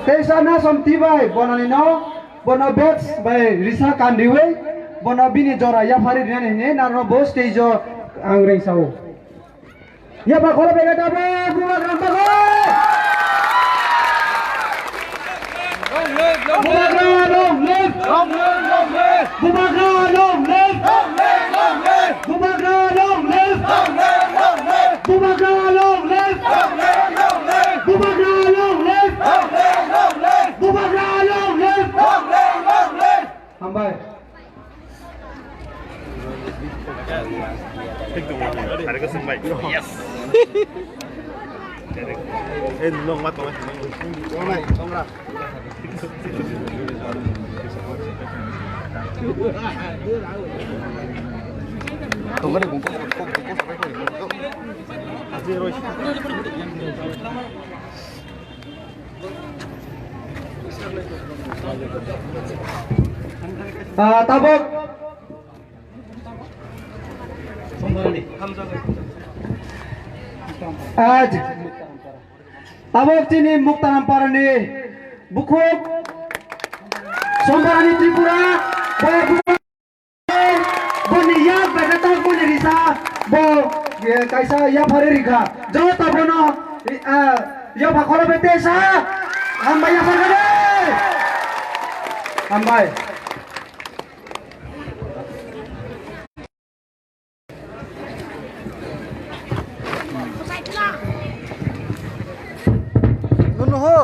Tesa na somtibai bonanino bono bets by Risa Kandiwe bono bini jora ya fari dine ne narno bo stage angreng sao. Ya ba kholo bega dabe buba granta ko. Buba long live. Buba long live. Buba long live. Buba long live. Buba long live. Buba long live. Hambai. Ada kesan baik. Yes. Long mat kau. Kamera. Không có được cũng phải rồi. Tabok. आज tabok sini Muktaram ni Bukuk Sombarani Tripura Boni ya bagata boni risa bo kaisa ya phare rikha jo tabono ya bhakholo betesa hamba ya phare hambai नो हो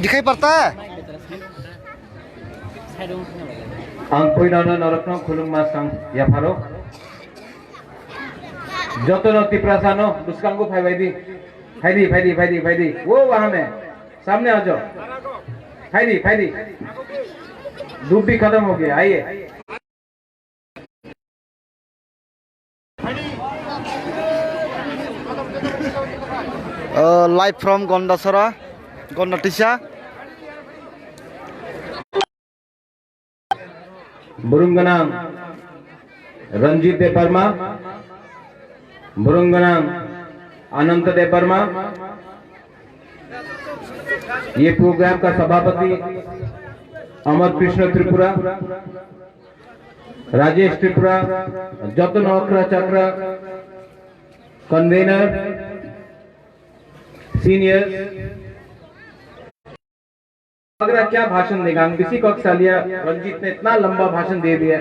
दिखाई पड़ता है आं फैनानो नरकनो खुलुममा सां याफारो जतनो तिप्रासानो दुस्कांगो फाइदी वो वहां में सामने आ जाओ फाइदी धूप भी खत्म हो गया आइए लाइव फ्रॉम गंडासरा गंडाटिसा बुरुंगनाम रंजीत दे वर्मा बुरुंगनाम अनंत दे वर्मा ये प्रोग्राम का सभापति अमर कृष्ण त्रिपुरा राजेश त्रिपुरा जतन अक्रा चक्र कन्वेनर सीनियर अगर क्या भाषण देगा हम किसी कक्षा लिया रंजीत ने इतना लंबा भाषण दे दिया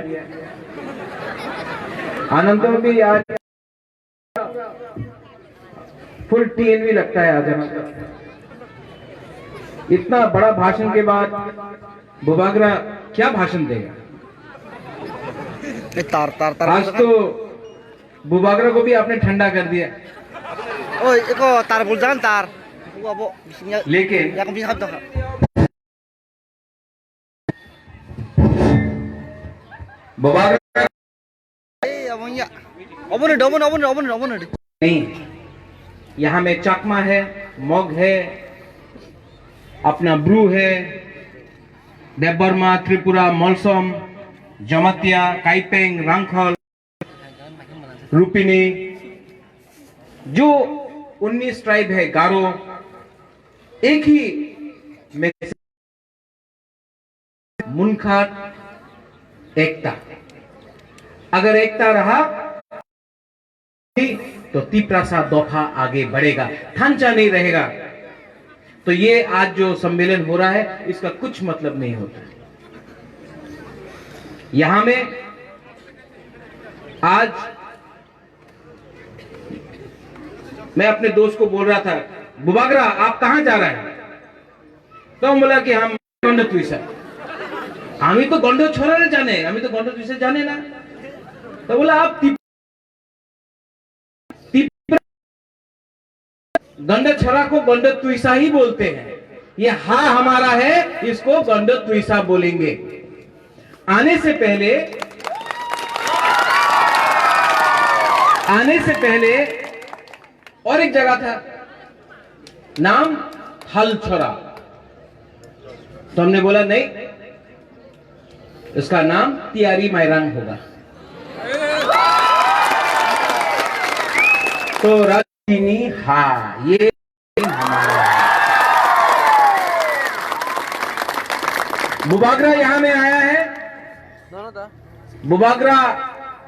आनंद भी आज फुल टीएनवी लगता है आज इतना बड़ा भाषण के बाद बुबागरा क्या भाषण देगा तार आज तो बुबागरा को भी आपने ठंडा कर दिया ओए एको तार बोल जान तार लेकिन बुबागरा नहीं यहाँ में चकमा है मग है अपना ब्रू है देवबर्मा त्रिपुरा मलसम जमतिया काइपेंग रांखल रूपिनी जो 19 ट्राइब है गारो एक ही में मुनखाट एकता अगर एकता रहा तो तिप्रासा दफा आगे बढ़ेगा थांचा नहीं रहेगा तो ये आज जो सम्मेलन हो रहा है इसका कुछ मतलब नहीं होता यहां में आज मैं अपने दोस्त को बोल रहा था बुबागरा आप कहां जा रहे हैं तो बोला कि हम गंड तुइसा हमी तो गंड छोड़ा जाने हमी तो गंड तुइसा जाने ना तो बोला आप गंड छोरा को गंड तुइसा ही बोलते हैं ये हा हमारा है इसको गंड तुइसा बोलेंगे आने से पहले और एक जगह था नाम हल छोरा तो हमने बोला नहीं इसका नाम तियारी मैरांग होगा तो राजनी हा ये हमारा बुबागरा यहाँ में आया है। बुबागरा,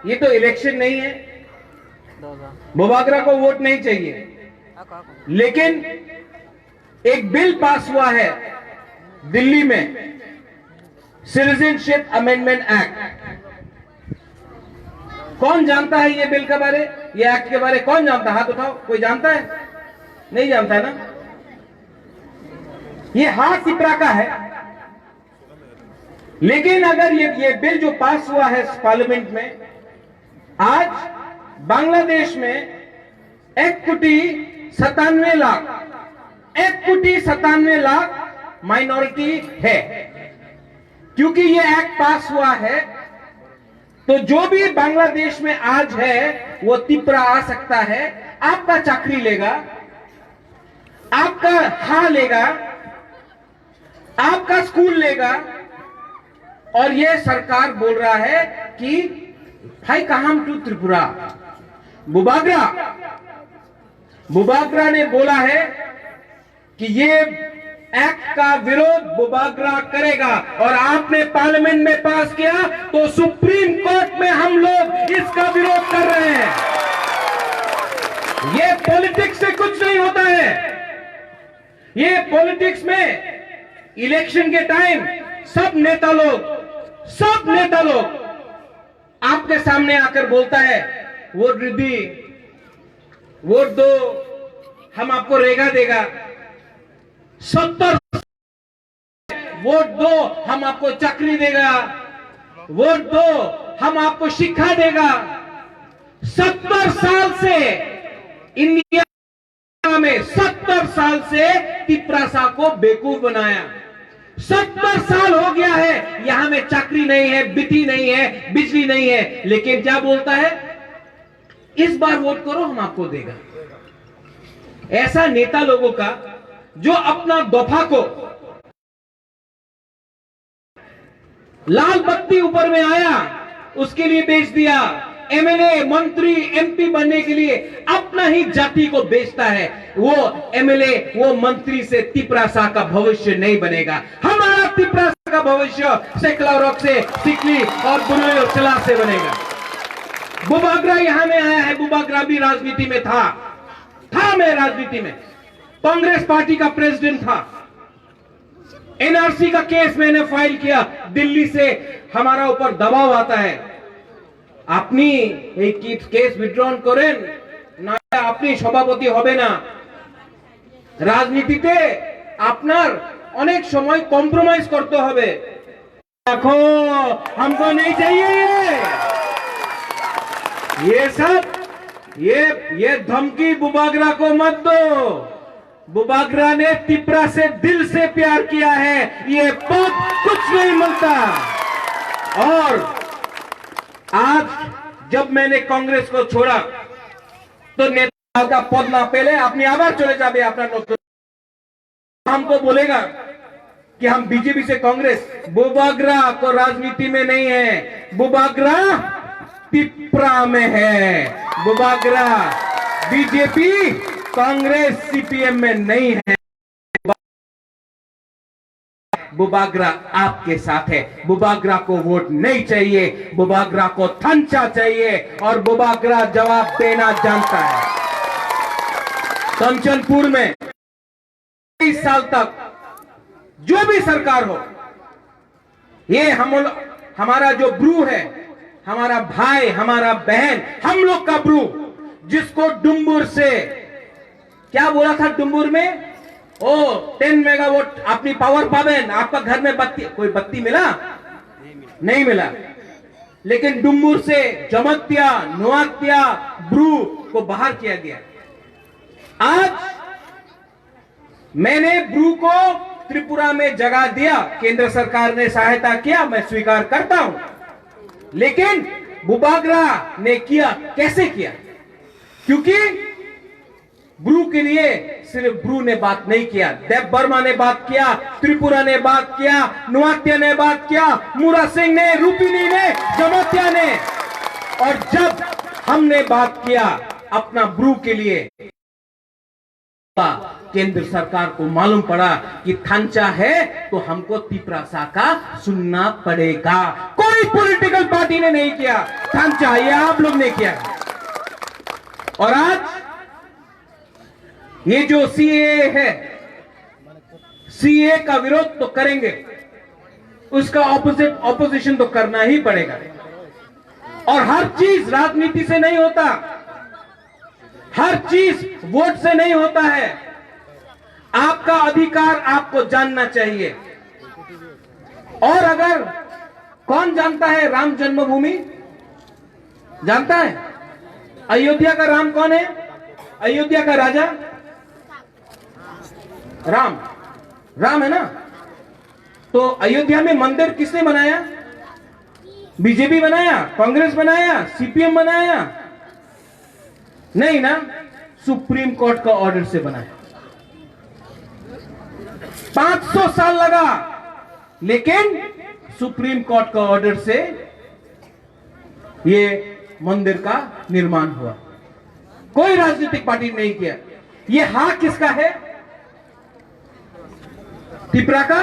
ये तो इलेक्शन नहीं है, बुबागरा को वोट नहीं चाहिए, लेकिन एक बिल पास हुआ है दिल्ली में, सिटीजनशिप अमेंडमेंट एक्ट। कौन जानता है ये बिल के बारे, ये एक्ट के बारे कौन जानता है? हाथ उठाओ, कोई जानता है? नहीं जानता है ना? ये हाथ तिपरा का है, लेकिन अगर ये बिल जो पास हुआ है पार्लियामेंट में, आज बांग्लादेश में 1,97,00,000 माइनॉरिटी है। क्योंकि ये एक्ट पास हुआ है, तो जो भी बांग्लादेश में आज है वो तिपरा आ सकता है, आपका चाकरी लेगा, आपका हाँ लेगा, आपका स्कूल लेगा। और ये सरकार बोल रहा है कि हाई कहाम टू त्रिपुरा। बुबागरा ने बोला है कि ये एक्ट का विरोध बुबागरा करेगा, और आपने पार्लियामेंट में पास किया तो सुप्रीम कोर्ट में हम लोग इसका विरोध कर रहे हैं। ये पॉलिटिक्स से कुछ नहीं होता है। ये पॉलिटिक्स में इलेक्शन के टाइम सब नेता लोग आपके सामने आकर बोलता है वोट दीदी, वोट दो, हम आपको रेगा देगा, 70 वोट दो, हम आपको चाकरी देगा, वोट दो, हम आपको शिक्षा देगा। 70 साल से इंडिया में 70 साल से तिपरासा को बेवकूफ बनाया। 70 साल हो गया है, यहां में चाकरी नहीं है, बिटी नहीं है, बिजली नहीं है, लेकिन क्या बोलता है? इस बार वोट करो, हम आपको देगा। ऐसा नेता लोगों का जो अपना दफा को लाल बत्ती ऊपर में आया उसके लिए बेच दिया, एमएलए मंत्री एमपी बनने के लिए अपना ही जाति को बेचता है। वो एमएलए वो मंत्री से तिपरासा का भविष्य नहीं बनेगा। हमारा तिपरासा का भविष्य सेक्लारोक से, सिकली और बुनोयला से बनेगा। बुबागरा यहां में आया है, बुबागरा भी राजनीति में था मैं राजनीति में कांग्रेस पार्टी का प्रेसिडेंट था। एनआरसी का केस मैंने फाइल किया, दिल्ली से हमारा ऊपर दबाव आता है, আপনি এই কেস উইথড্রন করেন না, আপনি সভাপতি হবে না। রাজনীতিতে আপনার অনেক সময় কম্প্রোমাইজ করতে হবে। দেখো हमको नहीं चाहिए ये सब, ये धमकी बुबागरा को मत दो। बुबागरा ने तिपरा से दिल से प्यार किया है, ये पद कुछ नहीं मिलता। और आज जब मैंने कांग्रेस को छोड़ा तो नेता का पद ना पेले अपनी आवाज चले जाबे अपना नौकर हमको बोलेगा कि हम बीजेपी से कांग्रेस। बुबागरा को राजनीति में नहीं है, बुबागरा तिपरा में है। बुबागरा बीजेपी कांग्रेस सीपीएम में नहीं है। बुबागरा आपके साथ है। बुबागरा को वोट नहीं चाहिए, बुबागरा को थंचा चाहिए, और बुबागरा जवाब देना जानता है। कंचनपुर में 20 साल तक जो भी सरकार हो, ये हमारा जो ब्रू है, हमारा भाई, हमारा बहन, हम लोग का ब्रू, जिसको डुम्बुर से क्या बोला था, डुम्बुर में 10 मेगावाट अपनी पावर पावेन, आपका घर में बत्ती, कोई बत्ती मिला? नहीं मिला। लेकिन डुम्बुर से जमत्या, नुआत्या, ब्रू को बाहर किया गया। आज मैंने ब्रू को त्रिपुरा में जगह दिया, केंद्र सरकार ने सहायता किया, मैं स्वीकार करता हूं। लेकिन बुबागरा ने किया, कैसे किया? क्योंकि ब्रू के लिए सिर्फ ब्रू ने बात नहीं किया, देव वर्मा ने बात किया, त्रिपुरा ने बात किया, नुआत्या ने बात किया, मुरा सिंह ने, रूपिनी ने, जमत्या ने। और जब हमने बात किया अपना ब्रू के लिए, केंद्र सरकार को मालूम पड़ा कि थांचा है तो हमको तिपरासा का सुनना पड़ेगा। कोई पॉलिटिकल पार्टी ने नहीं किया, थांचा ये आप लोग ने किया। और आज ये जो सीए है, सीए का विरोध तो करेंगे, उसका ऑपोजिशन तो करना ही पड़ेगा। और हर चीज राजनीति से नहीं होता, हर चीज वोट से नहीं होता है। आपका अधिकार आपको जानना चाहिए। और अगर कौन जानता है राम जन्मभूमि? जानता है? अयोध्या का राम कौन है? अयोध्या का राजा राम, राम है ना। तो अयोध्या में मंदिर किसने बनाया? बीजेपी बनाया, कांग्रेस बनाया, सीपीएम बनाया? नहीं ना, सुप्रीम कोर्ट का ऑर्डर से बनाया। 500 साल लगा, लेकिन सुप्रीम कोर्ट का ऑर्डर से ये मंदिर का निर्माण हुआ। कोई राजनीतिक पार्टी ने नहीं किया। ये हक किसका है? त्रिपुरा का।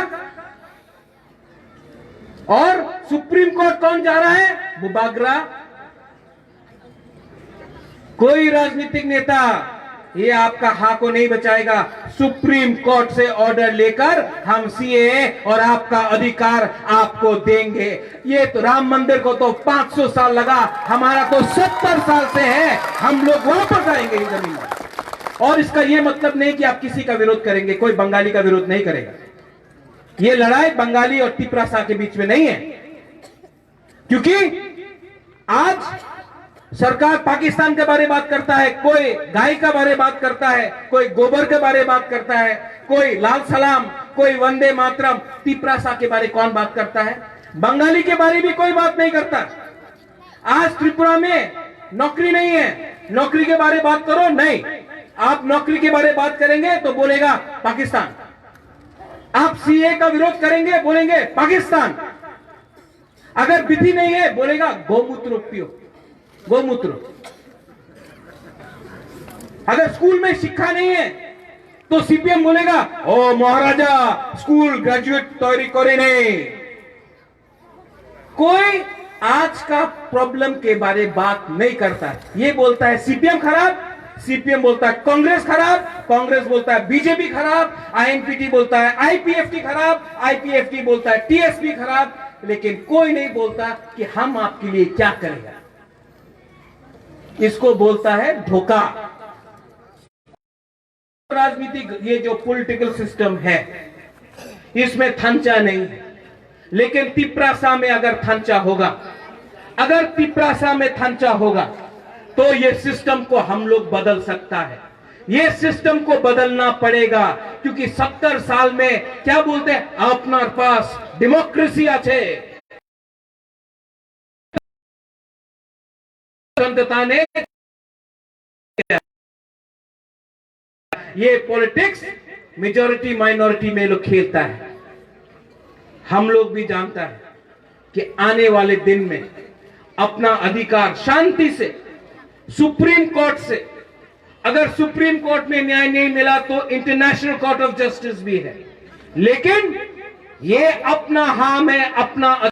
और सुप्रीम कोर्ट कौन जा रहा है? बुबागरा। कोई राजनीतिक नेता ये आपका हक को नहीं बचाएगा। सुप्रीम कोर्ट से ऑर्डर लेकर हम सीए और आपका अधिकार आपको देंगे। ये तो राम मंदिर को तो 500 साल लगा, हमारा तो 70 साल से है। हम लोग वापस आएंगे इस जमीन में। और इसका ये मतलब नहीं कि आप किसी का विरोध करेंगे, कोई बंगाली का विरोध नहीं करेगा। ये लड़ाई बंगाली और तिपरासा के बीच में नहीं है, क्योंकि आज सरकार पाकिस्तान के बारे में बात करता है, कोई गाय के बारे में बात करता है, कोई गोबर के बारे में बात करता है, कोई लाल सलाम, कोई वंदे मातरम। तिपरासा के बारे में कौन बात करता है? बंगाली के बारे में भी कोई बात नहीं करता। आज त्रिपुरा में नौकरी नहीं है, नौकरी के बारे में बात करो, नहीं। आप नौकरी के बारे में बात करेंगे तो बोलेगा पाकिस्तान। आप सीए का विरोध करेंगे, बोलेंगे पाकिस्तान। अगर विधि नहीं है, बोलेगा गौमूत्र पियो, गौमूत्र। अगर स्कूल में शिक्षा नहीं है तो सीपीएम बोलेगा ओ महाराजा स्कूल ग्रेजुएट तैयारी करे नहीं। कोई आज का प्रॉब्लम के बारे में बात नहीं करता। ये बोलता है सीपीएम खराब, सीपीएम बोलता है कांग्रेस खराब, कांग्रेस बोलता है बीजेपी खराब, आईएनपीटी बोलता है आईपीएफटी खराब, आईपीएफटी बोलता है टीएसपी खराब। लेकिन कोई नहीं बोलता कि हम आपके लिए क्या करेगा। इसको बोलता है धोखा। राजनीतिक ये जो पॉलिटिकल सिस्टम है, इसमें थांचा नहीं है। लेकिन तिपरासा में अगर थांचा होगा, अगर तिपरासा में थांचा होगा, तो ये सिस्टम को हम लोग बदल सकता है। ये सिस्टम को बदलना पड़ेगा, क्योंकि 70 साल में क्या बोलते हैं, अपना पास डेमोक्रेसी आछे, स्वतंत्रता ने। ये पॉलिटिक्स मेजॉरिटी माइनॉरिटी में लोग खेलता है। हम लोग भी जानता है कि आने वाले दिन में अपना अधिकार शांति से सुप्रीम कोर्ट से, अगर सुप्रीम कोर्ट में न्याय नहीं मिला तो इंटरनेशनल कोर्ट ऑफ जस्टिस भी है। लेकिन ये अपना हां में अपना